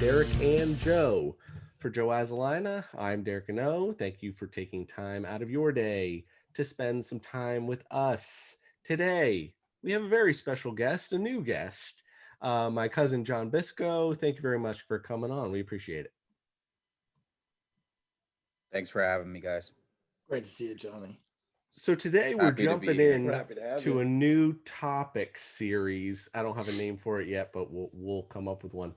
Derek and Joe. For Joe Azalina, I'm Derek and O. Thank you for taking time out of your day to spend some time with us. Today, we have a very special guest, a new guest, my cousin John Bisco. Thank you very much for coming on. We appreciate it. Thanks for having me, guys. Great to see you, Johnny. So today we're Happy to be jumping here. in We're happy to have to you. a new topic series. I don't have a name for it yet, but we'll come up with one.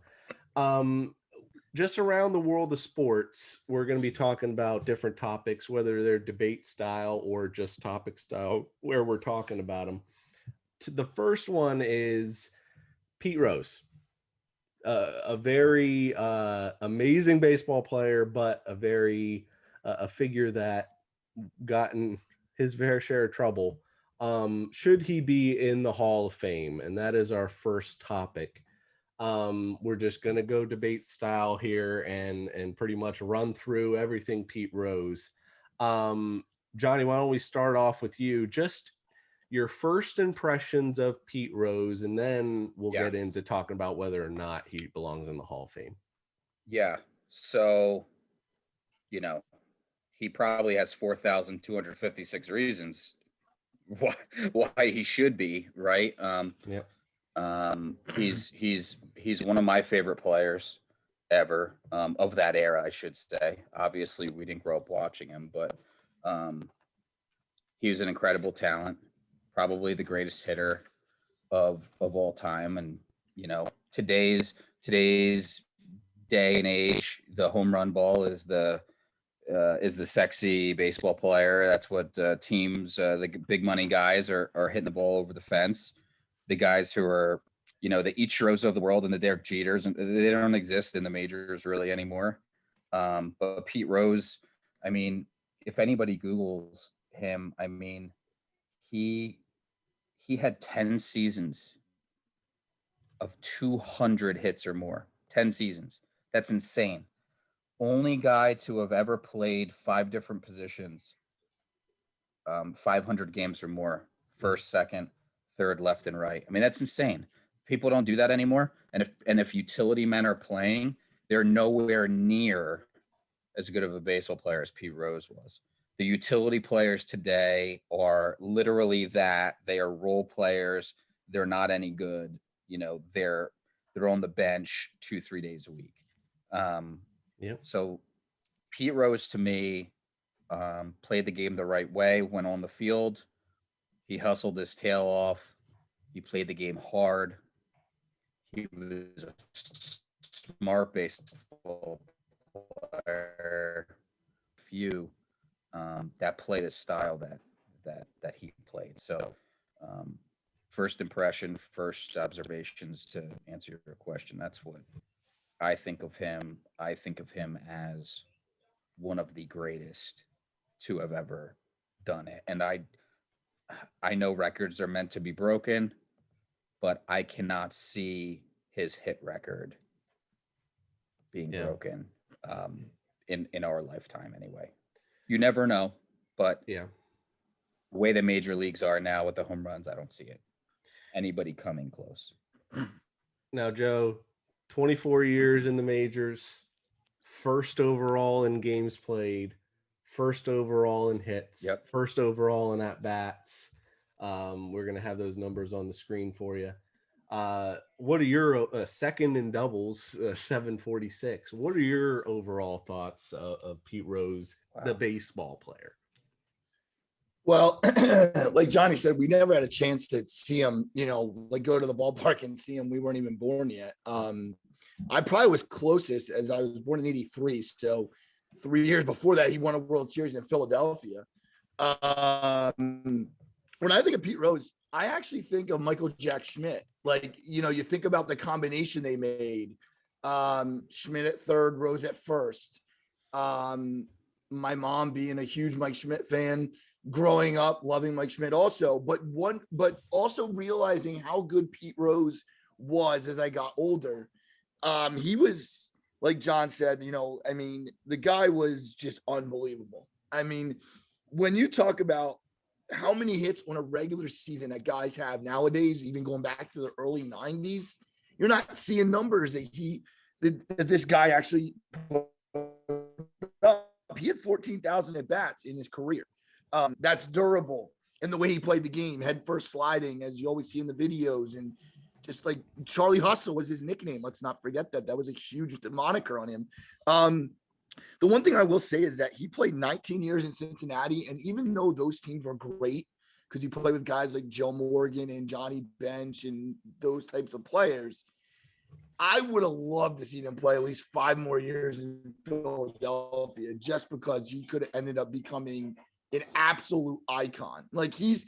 Just around the world of sports, we're going to be talking about different topics, whether they're debate style or just topic style, where we're talking about them. The first one is Pete Rose, a very amazing baseball player, but a figure that gotten his fair share of trouble. Should he be in the Hall of Fame? And that is our first topic. We're just going to go debate style here and pretty much run through everything Pete Rose. Johnny, why don't we start off with you? Just your first impressions of Pete Rose, and then we'll get into talking about whether or not he belongs in the Hall of Fame. Yeah. So, he probably has 4,256 reasons why he should be, right? Yep. He's one of my favorite players ever, of that era, I should say. Obviously, we didn't grow up watching him, but he was an incredible talent, probably the greatest hitter of all time. And today's day and age, the home run ball is the sexy baseball player. That's what teams, the big money guys, are hitting the ball over the fence. The guys who are, the Ichiros of the world and the Derek Jeters, and they don't exist in the majors really anymore. But Pete Rose, I mean, if anybody Googles him, I mean, he had 10 seasons of 200 hits or more. 10 seasons. That's insane. Only guy to have ever played 5 different positions, 500 games or more, first, second, third, left, and right. I mean, that's insane. People don't do that anymore. And if utility men are playing, they're nowhere near as good of a baseball player as Pete Rose was. The utility players today are literally that. They are role players. They're not any good. They're on the bench 2-3 days a week. So Pete Rose, to me, played the game the right way, went on the field. He hustled his tail off. He played the game hard. He was a smart baseball player. Few that play the style that he played. So first impression, first observations to answer your question. That's what I think of him. I think of him as one of the greatest to have ever done it. And I know records are meant to be broken, but I cannot see his hit record being broken in our lifetime anyway. You never know, but the way the major leagues are now with the home runs, I don't see anybody coming close. Now, Joe, 24 years in the majors, first overall in games played, first overall in hits, first overall in at-bats. We're going to have those numbers on the screen for you. What are your second in doubles, 746? What are your overall thoughts of Pete Rose, the baseball player? Well, like Johnny said, we never had a chance to see him, go to the ballpark and see him. We weren't even born yet. I probably was closest, as I was born in 83. So 3 years before that, he won a World Series in Philadelphia. When I think of Pete Rose, I actually think of Michael Jack Schmidt. Like, you think about the combination they made. Schmidt at third, Rose at first. My mom being a huge Mike Schmidt fan, growing up loving Mike Schmidt also, but also realizing how good Pete Rose was as I got older. He was, like John said, the guy was just unbelievable. I mean, when you talk about how many hits on a regular season that guys have nowadays, even going back to the early 90s, you're not seeing numbers that this guy actually put up. He had 14,000 at bats in his career. That's durable. And the way he played the game, head first sliding, as you always see in the videos, and just like Charlie Hustle was his nickname. Let's not forget that. That was a huge moniker on him. The one thing I will say is that he played 19 years in Cincinnati, and even though those teams were great, because he played with guys like Joe Morgan and Johnny Bench and those types of players, I would have loved to see him play at least 5 more years in Philadelphia, just because he could have ended up becoming an absolute icon. Like he's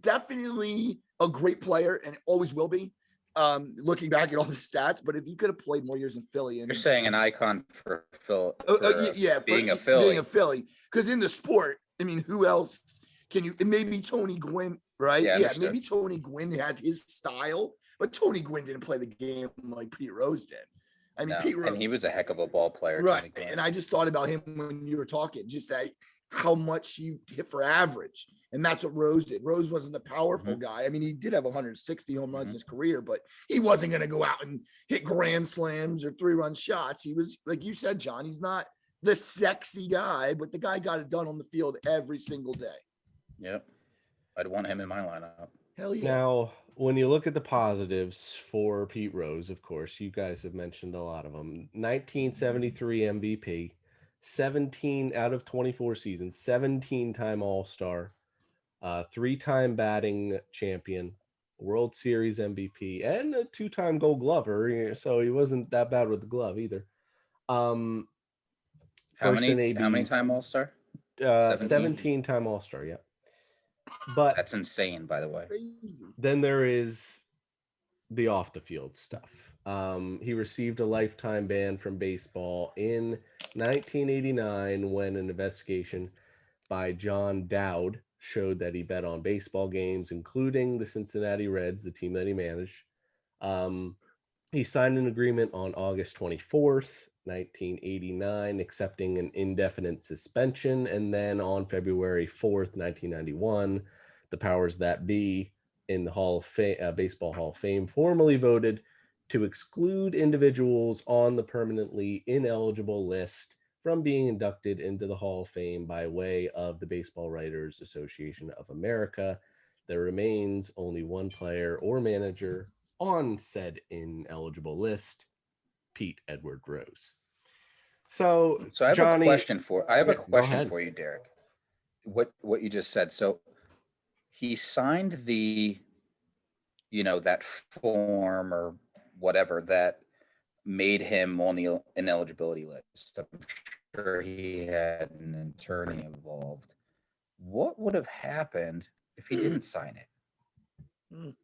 definitely a great player and always will be. Looking back at all the stats, but if he could have played more years in Philly, and You're saying an icon for Phil, being a Philly, because in the sport, I mean, who else can you? Maybe Tony Gwynn, right? Yeah, maybe Tony Gwynn had his style, but Tony Gwynn didn't play the game like Pete Rose did. I mean, Pete Rose, and he was a heck of a ball player, right? And I just thought about him when you were talking, just that how much he hit for average. And that's what Rose did. Rose wasn't a powerful guy. I mean, he did have 160 home runs in his career, but he wasn't going to go out and hit grand slams or 3-run shots. He was, like you said, John, he's not the sexy guy, but the guy got it done on the field every single day. Yep. I'd want him in my lineup. Hell yeah. Now, when you look at the positives for Pete Rose, of course, you guys have mentioned a lot of them. 1973 MVP, 17 out of 24 seasons, 17-time All-Star, 3-time batting champion, World Series MVP, and a 2-time Gold Glover. So he wasn't that bad with the glove either. How many time All-Star? 17-time All-Star, yeah. But that's insane, by the way. Then there is the off the field stuff. He received a lifetime ban from baseball in 1989 when an investigation by John Dowd showed that he bet on baseball games, including the Cincinnati Reds, the team that he managed. He signed an agreement on August 24th, 1989, accepting an indefinite suspension. And then on February 4th, 1991, the powers that be in the Hall of Fame, Baseball Hall of Fame, formally voted to exclude individuals on the permanently ineligible list from being inducted into the Hall of Fame by way of the Baseball Writers Association of America. There remains only one player or manager on said ineligible list, Pete Edward Rose. So I have Johnny, a question for you, Derek. What you just said. So he signed the, that form or whatever that made him on the ineligibility list. I'm sure he had an attorney involved. What would have happened if he didn't sign it?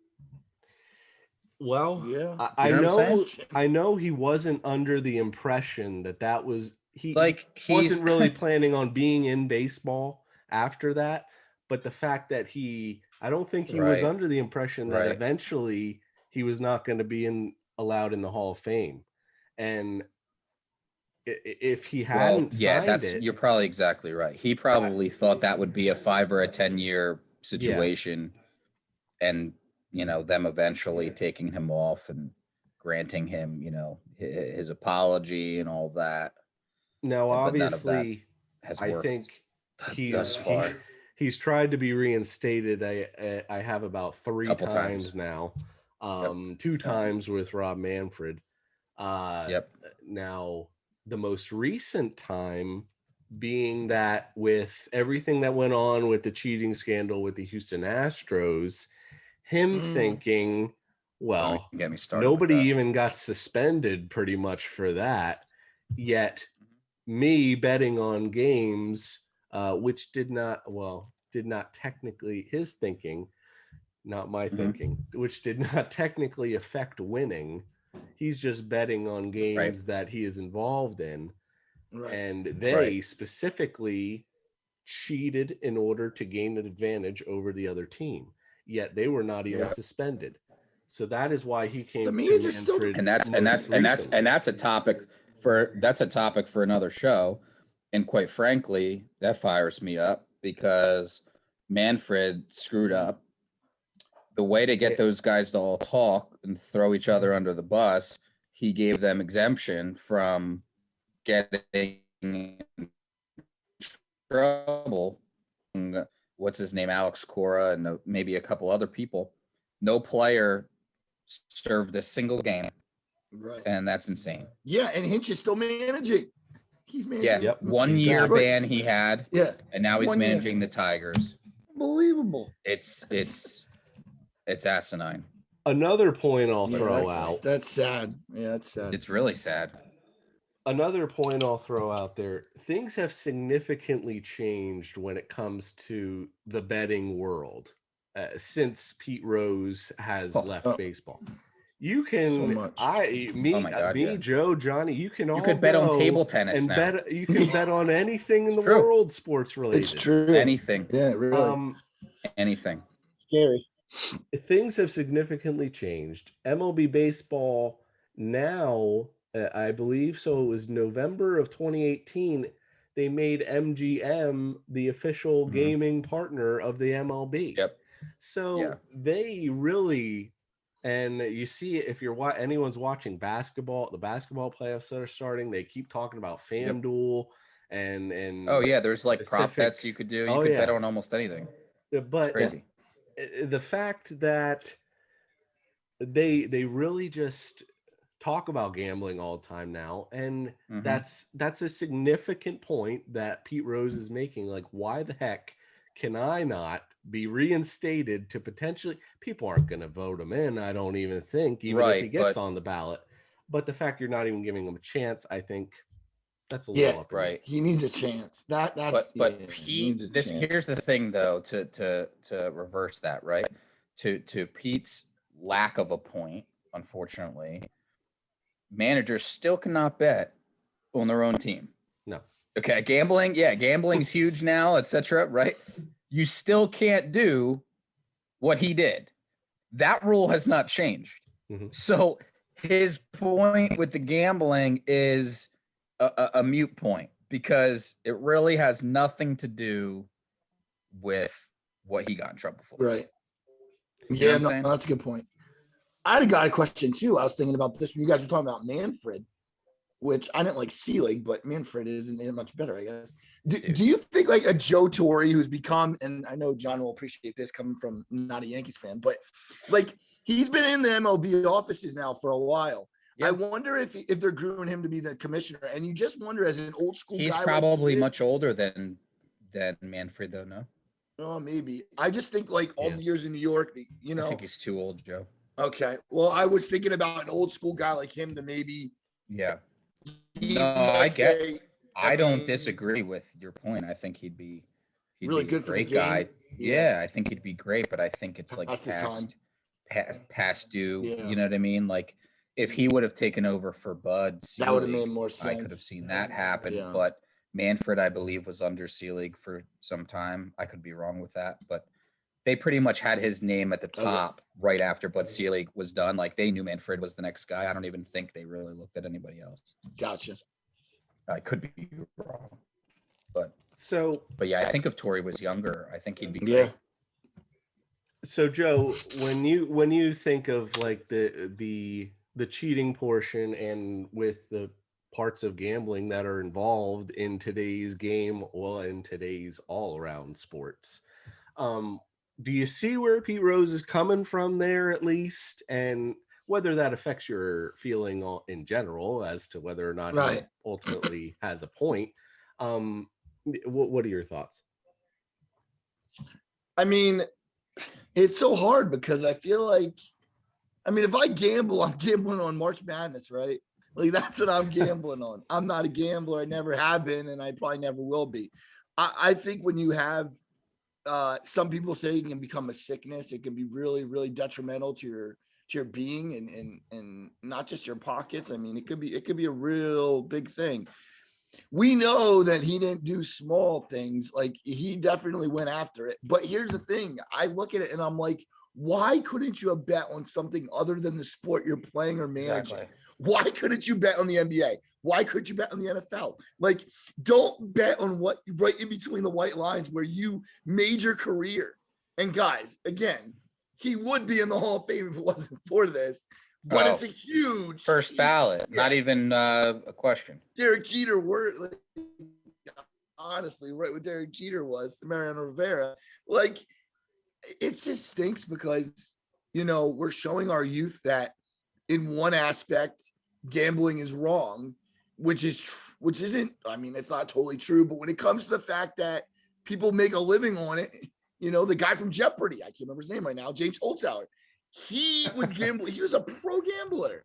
Well, yeah, I know he wasn't under the impression that was he wasn't really planning on being in baseball after that. But the fact that I don't think he was under the impression that eventually he was not going to be allowed in the Hall of Fame. And if he hadn't signed it, you're probably exactly right. He probably thought that would be a 5 or a 10-year situation, and them eventually taking him off and granting him, his apology and all that. Now, obviously, I think he's tried to be reinstated. I have about 3 times now. 2 times with Rob Manfred. Now, the most recent time being that with everything that went on with the cheating scandal with the Houston Astros, him thinking, well, nobody even got suspended pretty much for that. Yet me betting on games, which did not technically, his thinking, not my thinking, which did not technically affect winning. He's just betting on games that he is involved in. And they specifically cheated in order to gain an advantage over the other team. Yet they were not even suspended. So that is why he came to Manfred. And that's a topic for another show. And quite frankly, that fires me up because Manfred screwed up. The way to get those guys to all talk and throw each other under the bus, he gave them exemption from getting in trouble. What's his name? Alex Cora and maybe a couple other people. No player served a single game. Right. And that's insane. Yeah, and Hinch is still managing. He's managing. Yeah, 1 year Detroit. ban he had. Yeah, and now he's 1 year. managing the Tigers. Unbelievable. It's asinine. Another point I'll Yeah, throw that's, out. That's sad. Yeah, that's sad. It's really sad. Another point I'll throw out there. Things have significantly changed when it comes to the betting world since Pete Rose has left baseball. You can, So much. Joe, Johnny, you can all You could bet on table tennis and now. bet. You can bet on anything in the true. world, sports related. It's true. Anything. Yeah, really. Anything. Scary. Things have significantly changed. MLB baseball now, I believe so. It was November of 2018. They made MGM the official gaming partner of the MLB. Yep. So they really. And you see, if anyone's watching basketball, the basketball playoffs that are starting, they keep talking about FanDuel and oh yeah, there's like prop bets you could do. You could bet on almost anything. But it's crazy. The fact that they really just talk about gambling all the time now, and that's a significant point that Pete Rose is making. Like, why the heck can I not be reinstated to potentially, people aren't going to vote him in, I don't even think, even if he gets on the ballot. But the fact you're not even giving him a chance, I think that's a little up. Right. He needs a chance. That's but Pete, here's the thing though, to reverse that, right? To Pete's lack of a point, unfortunately, managers still cannot bet on their own team. No. Okay, gambling's huge now, etc. Right? You still can't do what he did. That rule has not changed. So his point with the gambling is a mute point because it really has nothing to do with what he got in trouble for. Right. Yeah, no, that's a good point. I got a question too. I was thinking about this when you guys were talking about Manfred, which I didn't like Seelig, but Manfred isn't much better, I guess. Do you think like a Joe Torre who's become, and I know John will appreciate this coming from not a Yankees fan, but like he's been in the MLB offices now for a while. Yeah. I wonder if they're grooming him to be the commissioner, and you just wonder as an old school he's guy. He's probably much older than Manfred, though. No. Oh, maybe. I just think like all the years in New York, you know. I think he's too old, Joe. Okay. Well, I was thinking about an old school guy like him to maybe. Yeah. No, I don't disagree with your point. I think he'd be really good, a great guy. Yeah, I think he'd be great, but I think it's like past due. Yeah. You know what I mean? Like if he would have taken over for Bud, Seelig, that would have made more sense. I could have seen that happen. Yeah. But Manfred, I believe, was under Seelig for some time. I could be wrong with that, but they pretty much had his name at the top right after Bud Seelig was done. Like they knew Manfred was the next guy. I don't even think they really looked at anybody else. Gotcha. I could be wrong, but yeah, I think if Torrey was younger, I think he'd be great. Yeah. So Joe, when you think of like the cheating portion and with the parts of gambling that are involved in today's game, well, in today's all around sports, do you see where Pete Rose is coming from there at least, and whether that affects your feeling in general as to whether or not he ultimately has a point? What are your thoughts? I mean, it's so hard because I feel like, I mean, if I gamble, I'm gambling on March Madness, right? Like that's what I'm gambling on. I'm not a gambler. I never have been, and I probably never will be. I think when you have some people say it can become a sickness, it can be really, really detrimental to your being and not just your pockets. I mean, it could be a real big thing. We know that he didn't do small things. Like he definitely went after it. But here's the thing. I look at it and I'm like, why couldn't you have bet on something other than the sport you're playing or managing? Exactly. Why couldn't you bet on the NBA? Why couldn't you bet on the NFL? Like, don't bet on what right in between the white lines where you made your career. And guys, again, he would be in the Hall of Fame if it wasn't for this. but Oh, it's a huge first ballot, not even a question. Derek Jeter were like, honestly, right what Derek Jeter was, Mariano Rivera. Like, it just stinks because, we're showing our youth that in one aspect, gambling is wrong, which isn't, I mean, it's not totally true, but when it comes to the fact that people make a living on it, the guy from Jeopardy, I can't remember his name right now, James Holzhauer, he was gambling. He was a pro gambler.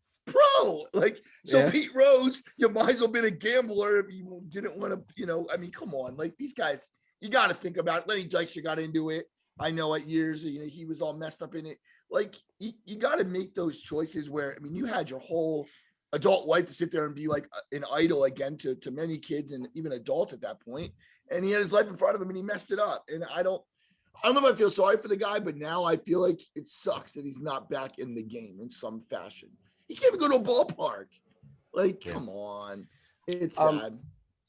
Like, so Yeah. Pete Rose, you might as well been a gambler if you didn't want to, I mean, come on. Like, these guys, you got to think about it. Lenny Dykstra got into it. I know at years, he was all messed up in it. Like, you got to make those choices where, I mean, you had your whole adult life to sit there and be like an idol again to many kids and even adults at that point. And he had his life in front of him and he messed it up. And I don't know if I feel sorry for the guy, but now I feel like it sucks that he's not back in the game in some fashion. He can't even go to a ballpark. Like, come on. It's sad.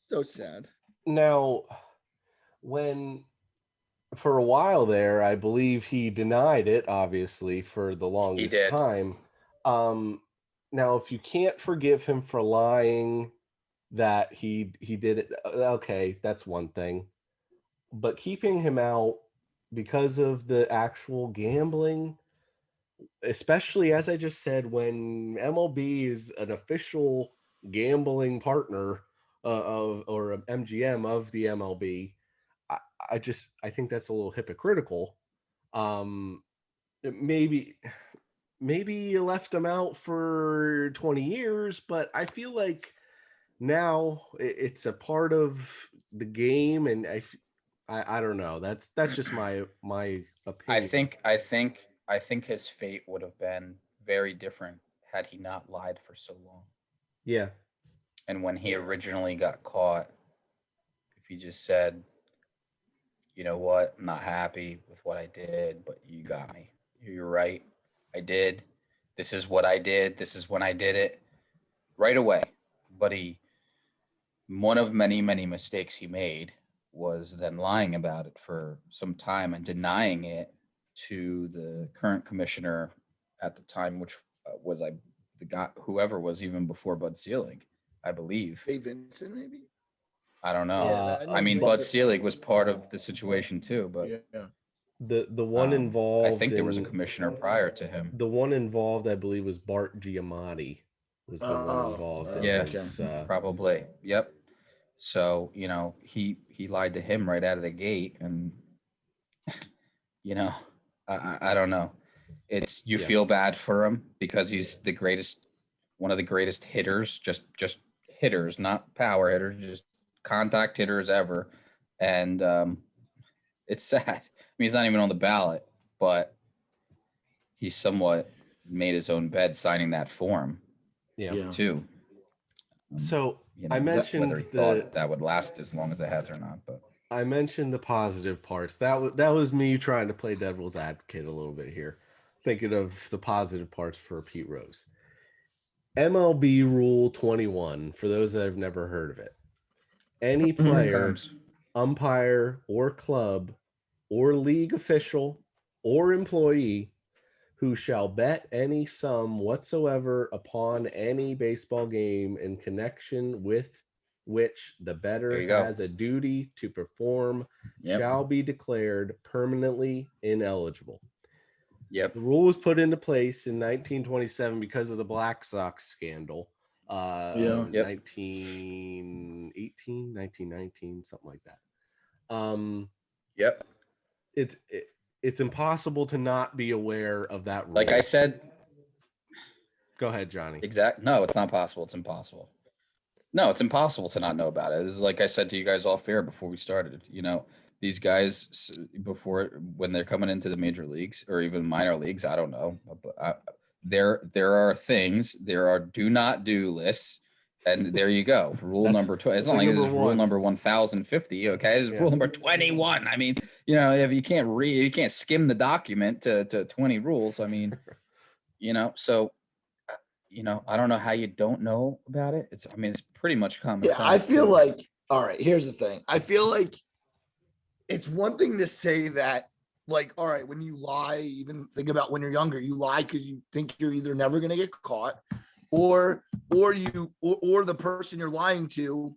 So sad. Now, for a while there, I believe he denied it, obviously, for the longest time. Now, if you can't forgive him for lying that he did it, okay, that's one thing. But keeping him out because of the actual gambling, especially as I just said, when MLB is an official gambling partner or an MGM of the MLB, I think that's a little hypocritical. Maybe you left him out for 20 years, but I feel like now it's a part of the game, and I don't know. That's just my opinion. I think his fate would have been very different had he not lied for so long. Yeah. And when he originally got caught, if he just said, you know what, I'm not happy with what I did, but you got me. You're right. I did. This is what I did. This is when I did it. Right away. But one of many, many mistakes he made was then lying about it for some time and denying it to the current commissioner at the time, which was the guy, whoever was even before Bud Selig, I believe. Hey, Vincent, maybe? I don't know. I mean, Bud Selig was part of the situation too, but the one involved, I think there was a commissioner prior to him. The one involved, I believe, was Bart Giamatti. Was the one involved? Yeah, probably. Yep. So he lied to him right out of the gate, and I don't know. It's feel bad for him because he's the greatest, one of the greatest hitters, just hitters, not power hitters, just contact hitters ever. And it's sad. I mean, he's not even on the ballot, but he somewhat made his own bed signing that form. Yeah. Too. So I mentioned whether he thought that would last as long as it has or not, but I mentioned the positive parts. That was me trying to play devil's advocate a little bit here, thinking of the positive parts for Pete Rose. MLB Rule 21, for those that have never heard of it. Any player, umpire, or club, or league official, or employee who shall bet any sum whatsoever upon any baseball game in connection with which the bettor has a duty to perform shall be declared permanently ineligible. Yep. The rule was put into place in 1927 because of the Black Sox scandal. 1918, 1919, something like that. It's impossible to not be aware of that rule. Like I said, go ahead, Johnny. No, it's not possible. It's impossible. No, it's impossible to not know about it. This is like I said to you guys off air before we started. These guys when they're coming into the major leagues or even minor leagues, I don't know. But there are things. There are do not do lists. And there you go. Rule number 12. It's not like this is rule number 1050. Okay. This is rule number 21. I mean, if you can't read, you can't skim the document to 20 rules. I mean, so, I don't know how you don't know about it. It's pretty much common sense. I feel like, all right, here's the thing. I feel like it's one thing to say that like, all right, when you lie, even think about when you're younger, you lie because you think you're either never going to get caught, or the person you're lying to,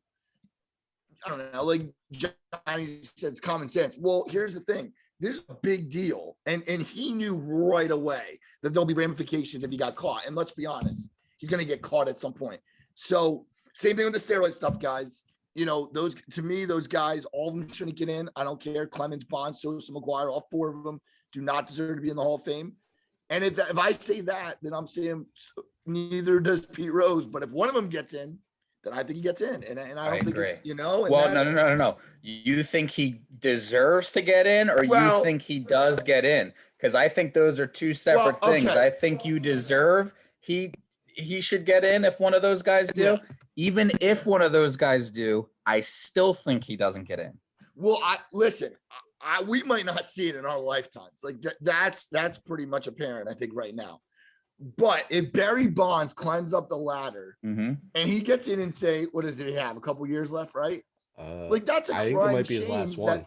I don't know, like Johnny said, it's common sense. Well, here's the thing. This is a big deal. And he knew right away that there'll be ramifications if he got caught. And let's be honest, he's going to get caught at some point. So same thing with the steroid stuff, guys. You know, those, to me, those guys, all of them shouldn't get in. I don't care. Clemens, Bonds, Sosa, McGuire, all four of them do not deserve to be in the Hall of Fame. And if I say that, then I'm saying neither does Pete Rose. But if one of them gets in, then I think he gets in. And I don't think agree. it's, you know. And well, no. You think he deserves to get in, or you think he does get in? Because I think those are two separate things. I think you deserve he should get in if one of those guys do. Yeah. Even if one of those guys do, I still think he doesn't get in. Well, we might not see it in our lifetimes. Like that's pretty much apparent, I think, right now. But if Barry Bonds climbs up the ladder and he gets in and say, what does he have? A couple years left, right? Like that's a crime. I think it might be his last one.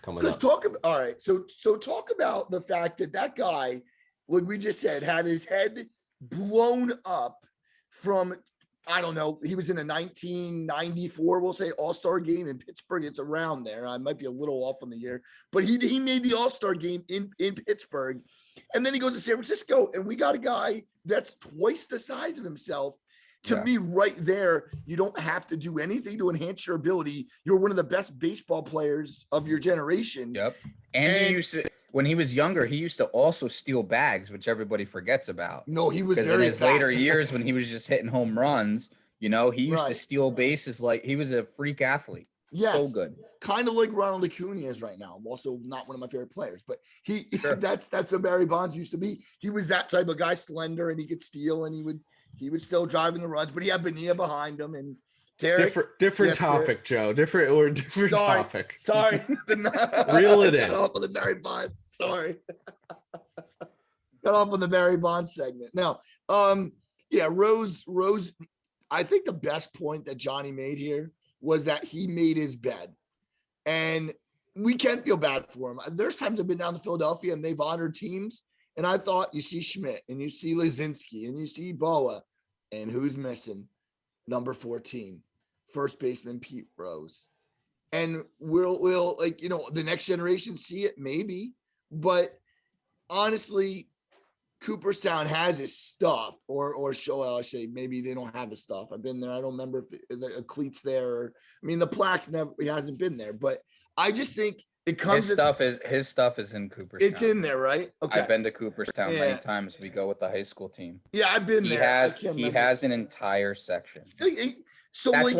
Coming up. All right. So talk about the fact that guy, like we just said, had his head blown up from, I don't know, he was in a 1994, we'll say, All-Star game in Pittsburgh. It's around there. I might be a little off on the year, but he made the All-Star game in Pittsburgh. And then he goes to San Francisco, and we got a guy that's twice the size of himself. To me, right there, you don't have to do anything to enhance your ability. You're one of the best baseball players of your generation. Yep. And he used to, when he was younger, he used to also steal bags, which everybody forgets about. No, he was because in his later years, when he was just hitting home runs, you know, he used to steal bases like he was a freak athlete. Yes. So good. Kind of like Ronald Acuna is right now. I'm also not one of my favorite players, but that's what Barry Bonds used to be. He was that type of guy, slender, and he could steal, and he would still drive in the runs, but he had Bonilla behind him. And Derek, different topic, Joe. Different topic. Sorry. Reel it in. Got off on the Barry Bonds. Sorry. Got off on the Barry Bonds segment. Now, Rose. I think the best point that Johnny made here was that he made his bed, and we can feel bad for him. There's times I've been down to Philadelphia and they've honored teams, and I thought, you see Schmidt and you see Lazinski and you see Boa, and who's missing? Number 14, first baseman Pete Rose. And we'll like, you know, the next generation see it maybe, but honestly, Cooperstown has his stuff, or I say maybe they don't have the stuff. I've been there. I don't remember if the cleats there. I mean, the plaques he hasn't been there, but I just think it comes. His stuff is in Cooperstown. It's in there, right? Okay. I've been to Cooperstown many times. We go with the high school team. Yeah, I've been there. He has an entire section. So that's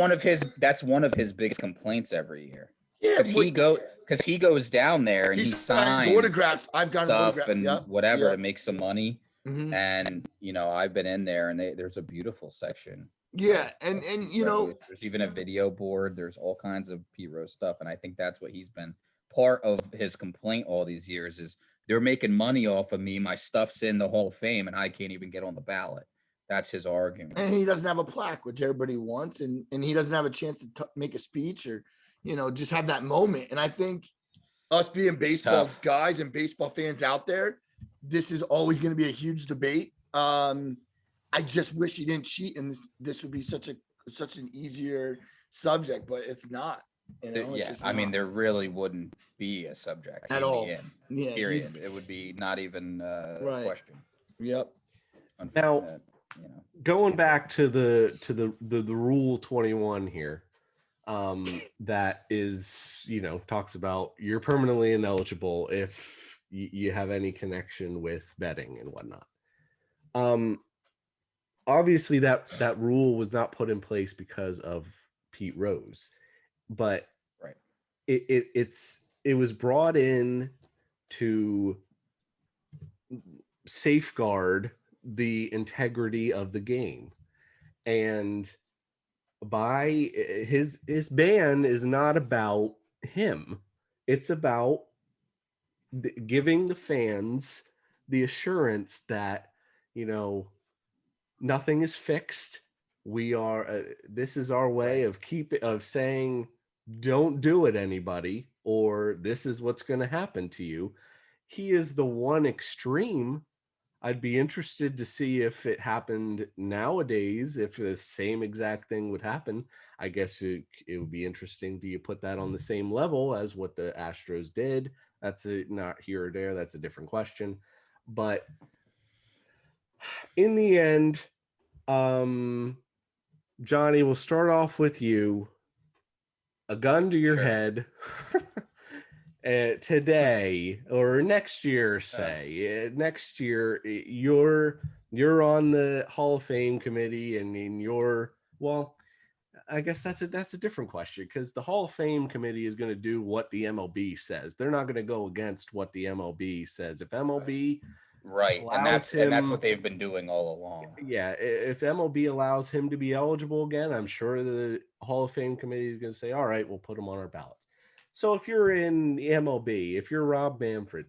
one of his biggest complaints every year. Yeah, because he goes down there and he signs autographs. I've got stuff autograph. and whatever to make some money. Mm-hmm. And you know, I've been in there, and there's a beautiful section. Yeah, and you know, there's even a video board. There's all kinds of Pete Rose stuff, and I think that's what he's been part of his complaint all these years is they're making money off of me. My stuff's in the Hall of Fame, and I can't even get on the ballot. That's his argument. And he doesn't have a plaque, which everybody wants, and he doesn't have a chance to make a speech or, you know, just have that moment. And I think us being baseball guys and baseball fans out there, this is always going to be a huge debate. I just wish he didn't cheat, and this would be such an easier subject, but it's not. You know, I mean, there really wouldn't be a subject at all. Yeah, period. It would be not even a question. Yep. Now, you know, going back to the Rule 21 here, that is, you know, talks about you're permanently ineligible if you have any connection with betting and whatnot. Obviously that rule was not put in place because of Pete Rose, but it was brought in to safeguard the integrity of the game, and by his ban is not about him. It's about giving the fans the assurance that, you know, nothing is fixed. We are this is our way of saying don't do it, anybody, or this is what's going to happen to you. He is the one extreme. I'd be interested to see if it happened nowadays, if the same exact thing would happen. I guess it would be interesting. Do you put that on the same level as what the Astros did? That's not here or there. That's a different question. But in the end, Johnny, we'll start off with you. A gun to your head today or next year, say next year, you're on the Hall of Fame committee, and well, I guess that's a different question, because the Hall of Fame committee is going to do what the MLB says. They're not going to go against what the MLB says. If MLB Right, and that's what they've been doing all along. Yeah, if MLB allows him to be eligible again, I'm sure the Hall of Fame committee is going to say, all right, we'll put him on our ballots. So if you're in the MLB, if you're Rob Manfred,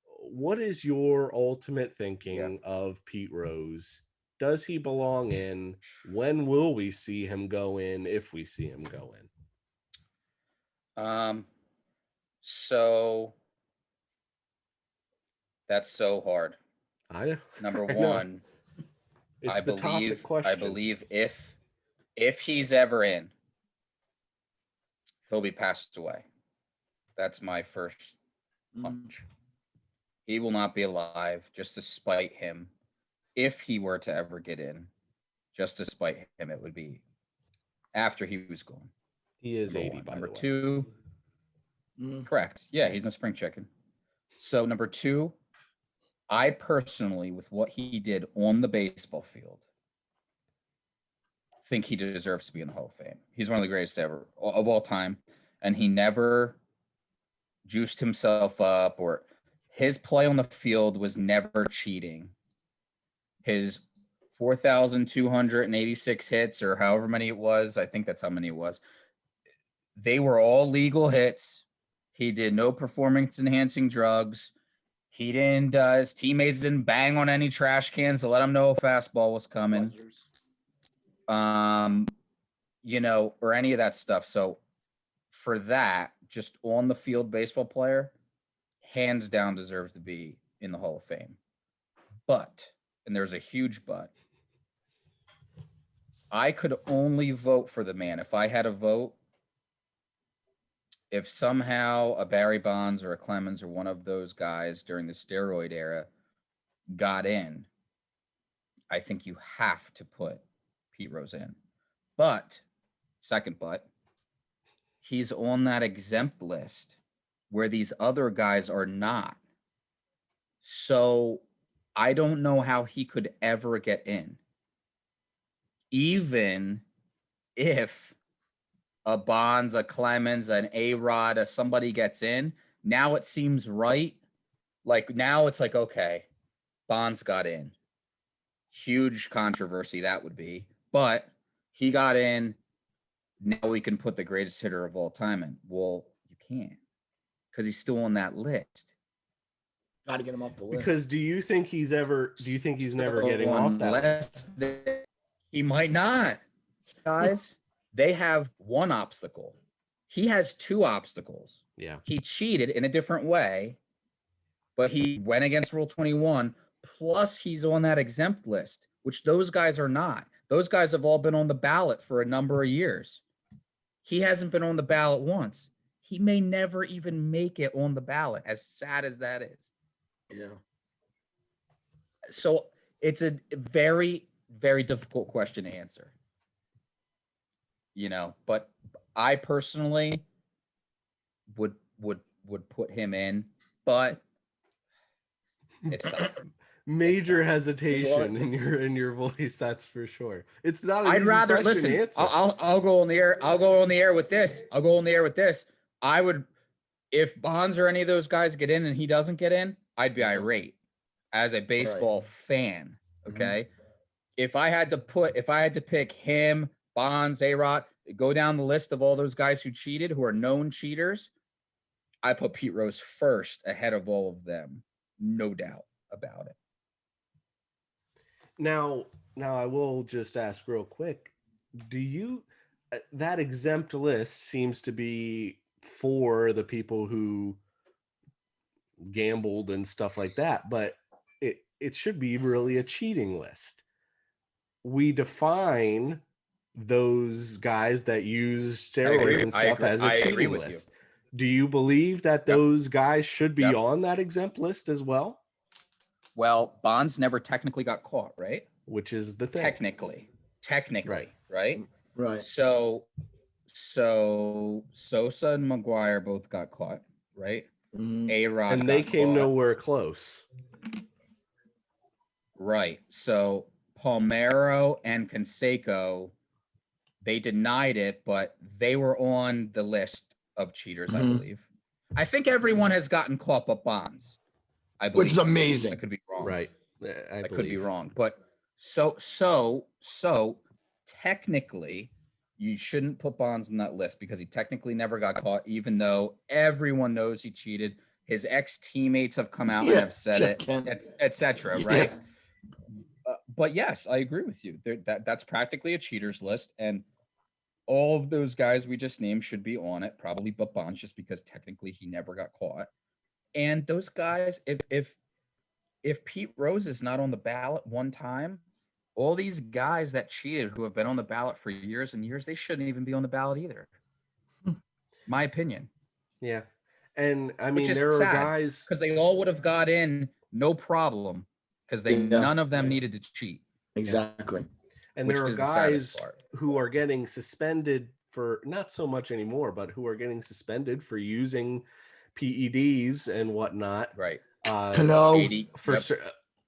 what is your ultimate thinking of Pete Rose? Does he belong in? When will we see him go in, if we see him go in? So that's so hard. Number one, I believe if he's ever in, he'll be passed away. That's my first hunch. He will not be alive, just to spite him. If he were to ever get in, just to spite him, it would be after he was gone. He is 80, by the way. Number two, correct. Yeah, he's no spring chicken. So number two, I personally, with what he did on the baseball field, think he deserves to be in the Hall of Fame. He's one of the greatest ever of all time, and he never juiced himself up, or his play on the field was never cheating. His 4,286 hits, or however many it was, I think that's how many it was, they were all legal hits. He did no performance-enhancing drugs. He didn't, his teammates didn't bang on any trash cans to let him know a fastball was coming. Or any of that stuff. So for that, just on the field baseball player, hands down deserves to be in the Hall of Fame. But, and there's a huge but, I could only vote for the man. If I had a vote, if somehow a Barry Bonds or a Clemens or one of those guys during the steroid era got in, I think you have to put Pete Rose in. But, second but, he's on that exempt list where these other guys are not. So I don't know how he could ever get in. Even if a Bonds, a Clemens, an A-Rod, somebody gets in, now it seems right. Like, now it's like, okay, Bonds got in. Huge controversy that would be. But he got in. Now we can put the greatest hitter of all time in. Well, you can't, because he's still on that list. Got to get him off the list. Because do you think he's never getting off that list? He might not. Guys, they have one obstacle. He has two obstacles. Yeah. He cheated in a different way, but he went against Rule 21. Plus, he's on that exempt list, which those guys are not. Those guys have all been on the ballot for a number of years. He hasn't been on the ballot once. He may never even make it on the ballot, as sad as that is. Yeah. So it's a very, very difficult question to answer. But I personally would put him in, but it's tough. Major hesitation in your voice, that's for sure. It's not. I'd rather listen. I'll go on the air. I'll go on the air with this. I would, if Bonds or any of those guys get in and he doesn't get in, I'd be irate as a baseball fan. Okay. If I had to pick him, Bonds, A-Rod, go down the list of all those guys who cheated, who are known cheaters, I put Pete Rose first ahead of all of them. No doubt about it. Now I will just ask real quick, do you, that exempt list seems to be for the people who gambled and stuff like that, but it should be really a cheating list. We define those guys that use steroids and stuff as a cheating list. Do you believe that those guys should be on that exempt list as well? Well, Bonds never technically got caught, right? Which is the thing. Technically, right? Right. So Sosa and McGuire both got caught, right? Mhm. A-Rod And they got came caught. nowhere close. Right. So Palmeiro and Canseco, they denied it, but they were on the list of cheaters, I believe. I think everyone has gotten caught but Bonds. I believe. Which is amazing. I could be wrong. Right. I could be wrong. But so technically, you shouldn't put Bonds on that list because he technically never got caught, even though everyone knows he cheated. His ex-teammates have come out and have said it, etc. Right? But yes, I agree with you. That's practically a cheaters list, and all of those guys we just named should be on it, probably but Bonds, just because technically he never got caught. And those guys, if Pete Rose is not on the ballot one time, all these guys that cheated who have been on the ballot for years and years, they shouldn't even be on the ballot either. My opinion. Yeah. And I mean, there are guys, because they all would have got in no problem because none of them needed to cheat. Exactly. And there are guys who are getting suspended for, not so much anymore, but who are getting suspended for using PEDs and whatnot. Right. Cano.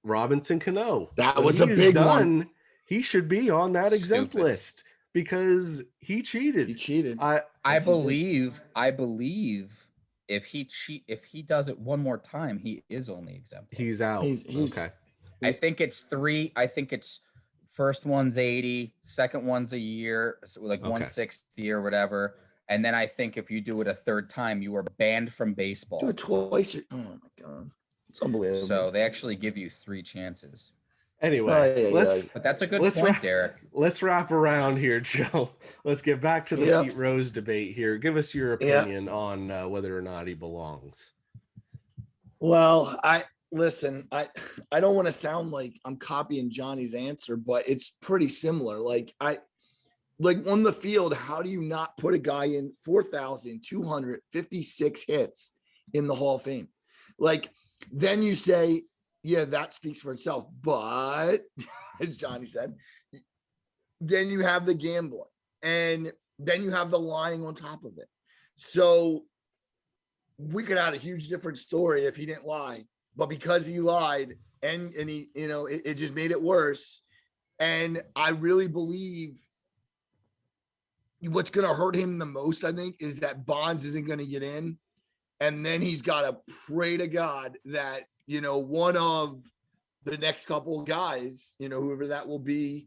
Robinson Cano. That was a big one. He should be on that exempt list because he cheated. He cheated. I believe if he does it one more time, he is only exempt. He's out. He's okay. I think it's 3. I think it's first one's 80, second one's a year, so like 160 or whatever. And then I think if you do it a third time, you are banned from baseball. Do it twice. Oh my God. It's unbelievable. So they actually give you 3 chances. Anyway, but that's a good point, Derek. Let's wrap around here, Joe. Let's get back to the Pete Rose debate here. Give us your opinion on whether or not he belongs. Well, I don't want to sound like I'm copying Johnny's answer, but it's pretty similar. Like on the field, how do you not put a guy in 4,256 hits in the Hall of Fame? Like, then you say, yeah, that speaks for itself. But as Johnny said, then you have the gambling and then you have the lying on top of it. So we could have a huge different story if he didn't lie, but because he lied and he, it just made it worse. And I really believe what's going to hurt him the most, I think, is that Bonds isn't going to get in. And then he's got to pray to God that, one of the next couple of guys, whoever that will be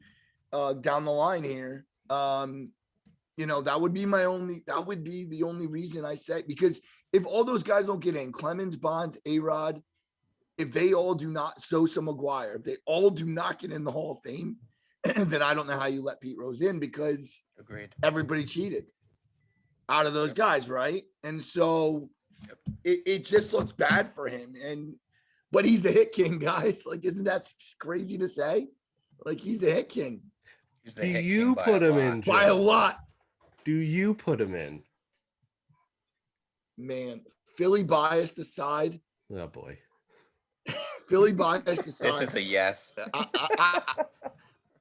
down the line here, that would be the only reason I say, because if all those guys don't get in, Clemens, Bonds, A-Rod, if they all do not, Sosa, McGuire, if they all do not get in the Hall of Fame, then I don't know how you let Pete Rose in, because everybody cheated out of those guys, right? And so it just looks bad for him. But he's the hit king, guys. Like, isn't that crazy to say? Like, he's the hit king. Do you put him in, Joe? By a lot. Do you put him in? Man, Philly biased aside. Oh boy. Philly biased aside. This is a yes.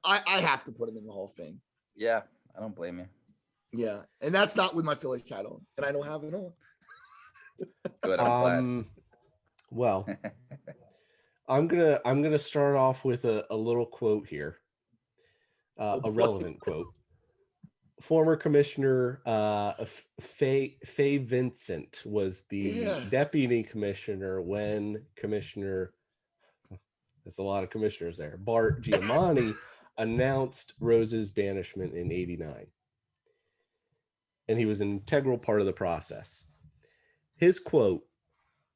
I have to put him in the Hall of Fame. Yeah, I don't blame you. Yeah, and that's not with my Phillies hat on, and I don't have it on. Good, I'm glad. Well, I'm gonna start off with a little quote here, a relevant quote. Former Commissioner Faye Vincent was the deputy commissioner when Commissioner, that's a lot of commissioners there, Bart Giamatti announced Rose's banishment in '89. And he was an integral part of the process. His quote,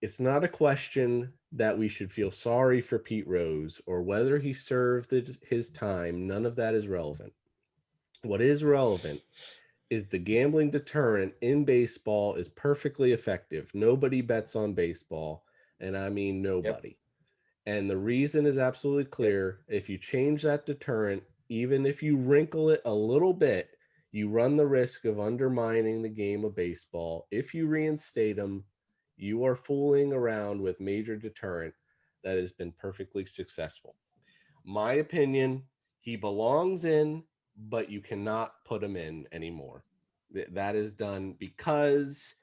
"It's not a question that we should feel sorry for Pete Rose or whether he served his time. None of that is relevant. What is relevant is the gambling deterrent in baseball is perfectly effective. Nobody bets on baseball, and I mean nobody. And the reason is absolutely clear. If you change that deterrent, even if you wrinkle it a little bit, you run the risk of undermining the game of baseball. If you reinstate them, you are fooling around with major deterrent that has been perfectly successful. My opinion, he belongs in, but you cannot put him in anymore. That is done because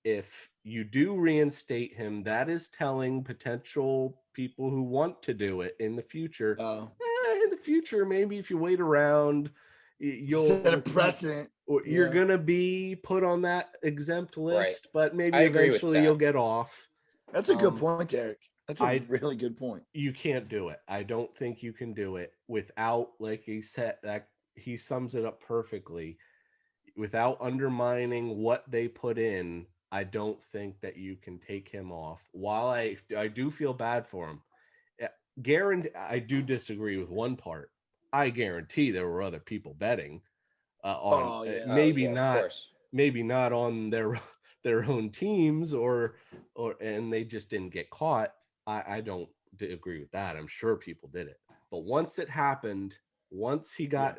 if you do reinstate him, that is telling potential people who want to do it in the future. In the future, maybe if you wait around, you'll set a precedent. You're gonna be put on that exempt list, but maybe I agree with eventually that. you'll get off. That's a good point, Derek. That's a really good point. You can't do it. I don't think you can do it without, like he said, that he sums it up perfectly. Without undermining what they put in, I don't think that you can take him off. While I do feel bad for him, I do disagree with one part. I guarantee there were other people betting on maybe not on their own teams or and they just didn't get caught. I don't agree with that. I'm sure people did it, but once it happened, once he got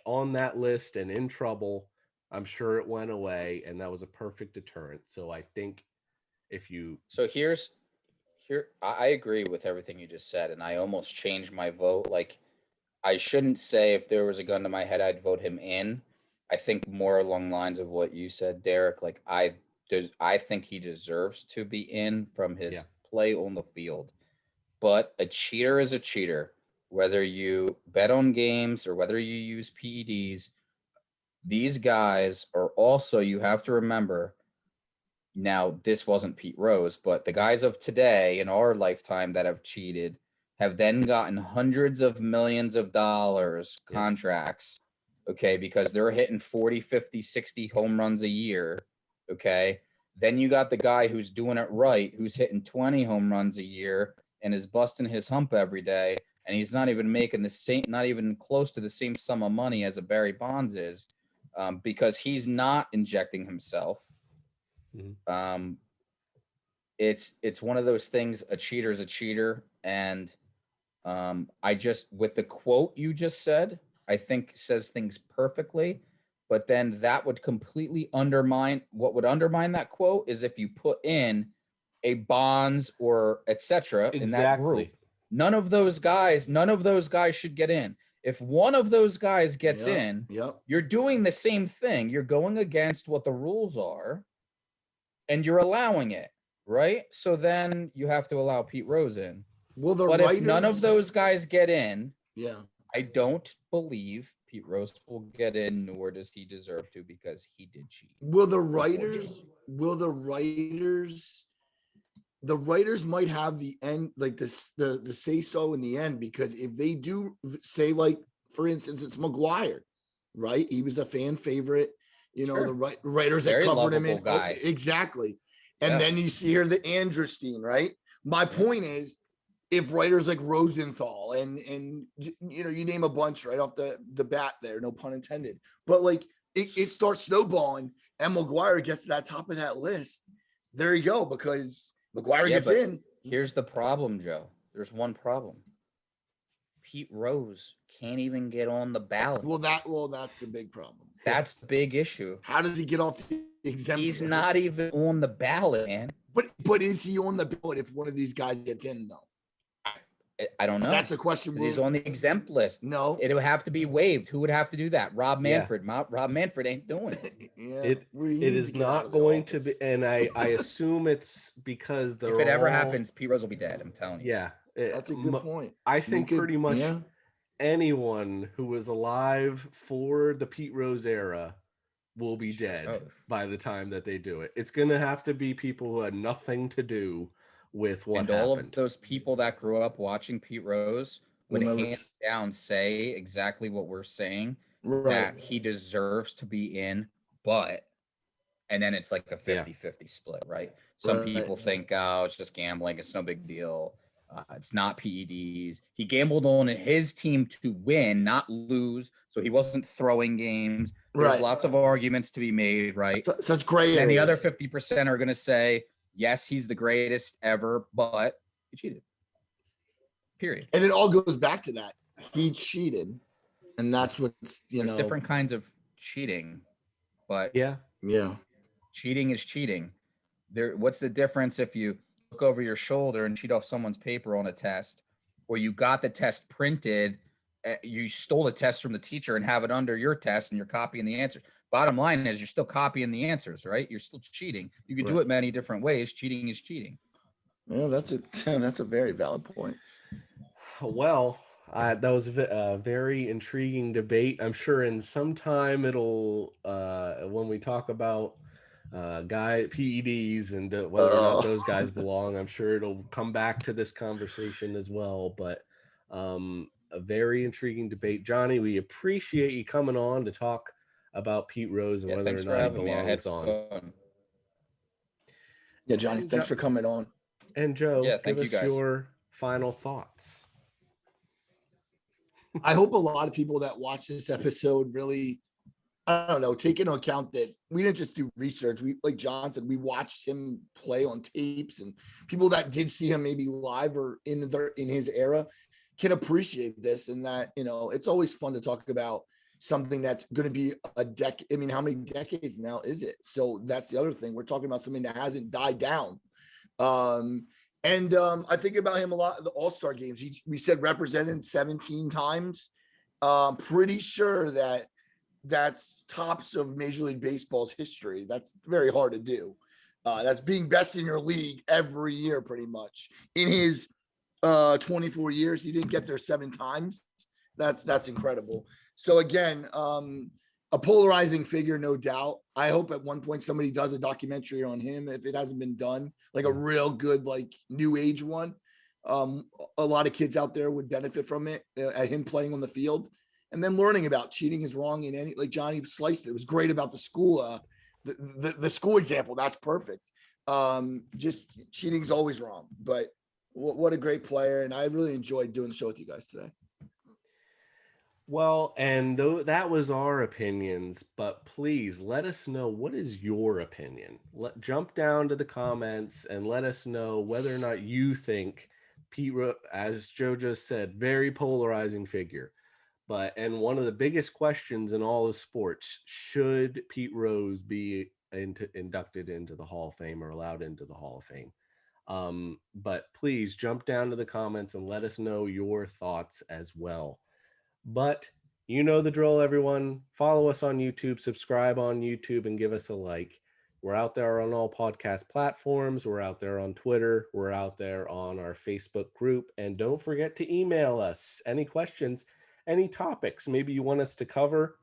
on that list and in trouble, I'm sure it went away, and that was a perfect deterrent. So I think if you I agree with everything you just said, and I almost changed my vote. Like, I shouldn't say if there was a gun to my head, I'd vote him in. I think more along the lines of what you said, Derek. Like, I think he deserves to be in from his play on the field. But a cheater is a cheater. Whether you bet on games or whether you use PEDs, these guys are also, you have to remember, now this wasn't Pete Rose, but the guys of today in our lifetime that have cheated have then gotten hundreds of millions of dollars contracts, okay, because they're hitting 40, 50, 60 home runs a year, okay? Then you got the guy who's doing it right, who's hitting 20 home runs a year and is busting his hump every day, and he's not even making the same, not even close to the same sum of money as a Barry Bonds is, because he's not injecting himself. It's one of those things. A cheater is a cheater, and I just, with the quote you just said, I think says things perfectly. But then that would completely undermine, what would undermine that quote is if you put in a Bonds or etc. in that group. None of those guys should get in. If one of those guys gets in, you're doing the same thing. You're going against what the rules are, and you're allowing it, right? So then you have to allow Pete Rose in. But if none of those guys get in, I don't believe Pete Rose will get in, nor does he deserve to, because he did cheat. The writers might have the end, like this, the say so in the end, because if they do say, like, for instance, it's McGuire, right? He was a fan favorite, the writers Very that covered him in guy. Exactly. And then you see here the Andrestein, right? My point is, if writers like Rosenthal and you name a bunch right off the bat there, no pun intended, but like it starts snowballing and McGuire gets to that top of that list, there you go, because McGuire gets in. Here's the problem, Joe. There's one problem. Pete Rose can't even get on the ballot. That's the big problem. That's the big issue. How does he get off the exempt? He's not even on the ballot, man. But is he on the ballot if one of these guys gets in, though? I don't know. That's the question. He's on the exempt list. No, it would have to be waived. Who would have to do that? Rob Manfred. Rob Manfred ain't doing it. It is not going to be, and I assume it's because if it ever happens, Pete Rose will be dead. I'm telling you. Yeah, that's a good point. I think pretty much anyone who was alive for the Pete Rose era will be dead by the time that they do it. It's going to have to be people who had nothing to do with what happened. All of those people that grew up watching Pete Rose would hands down say exactly what we're saying, that he deserves to be in, and then it's like a 50-50 split, right? Some people think, oh, it's just gambling, it's no big deal. It's not PEDs. He gambled on his team to win, not lose. So he wasn't throwing games. There's Right. lots of arguments to be made, right? Such gray And the other areas. 50% are going to say, yes, he's the greatest ever, but he cheated. Period. And it all goes back to that. He cheated. And that's what's, There's different kinds of cheating, but Yeah. cheating is cheating. What's the difference if you look over your shoulder and cheat off someone's paper on a test, or you got the test printed, you stole the test from the teacher and have it under your test and you're copying the answers? Bottom line is you're still copying the answers, right? You're still cheating. You can do it many different ways. Cheating is cheating. Well, that's a very valid point. Well, that was a very intriguing debate. I'm sure in some time it'll, when we talk about guy PEDs and whether or not those guys belong, I'm sure it'll come back to this conversation as well. But a very intriguing debate. Johnny, we appreciate you coming on to talk about Pete Rose and whether or not he belongs on. Fun. Yeah, Johnny, thanks for coming on. And Joe, give us guys. your final thoughts. I hope a lot of people that watch this episode really, I don't know, take into account that we didn't just do research. We, like John said, we watched him play on tapes, and people that did see him maybe live or in his era can appreciate this. And that, you know, it's always fun to talk about something that's going to be a decade. I mean, how many decades now is it? So that's the other thing. We're talking about something that hasn't died down. I think about him a lot. The All-Star games, we said represented 17 times. Pretty sure that's tops of Major League Baseball's history. That's very hard to do. That's being best in your league every year, pretty much. In his 24 years, he didn't get there 7 times. That's incredible. So again, a polarizing figure, no doubt. I hope at one point somebody does a documentary on him, if it hasn't been done, like a real good, like new age one. A lot of kids out there would benefit from it, at him playing on the field, and then learning about cheating is wrong in any, like Johnny sliced it. It was great about the school, the school example. That's perfect. Just cheating is always wrong, but what a great player. And I really enjoyed doing the show with you guys today. Well, and that was our opinions, but please let us know, what is your opinion? Jump down to the comments and let us know whether or not you think Pete Rose, as Joe just said, very polarizing figure. And one of the biggest questions in all of sports, should Pete Rose be inducted into the Hall of Fame or allowed into the Hall of Fame? But please jump down to the comments and let us know your thoughts as well. But you know the drill, everyone. Follow us on YouTube, subscribe on YouTube, and give us a like. We're out there on all podcast platforms. We're out there on Twitter. We're out there on our Facebook group. And don't forget to email us any questions, any topics maybe you want us to cover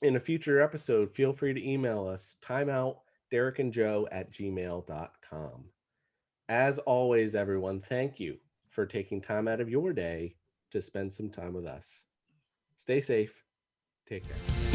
in a future episode. Feel free to email us, timeoutderekandjoe@gmail.com. As always, everyone, thank you for taking time out of your day to spend some time with us. Stay safe. Take care.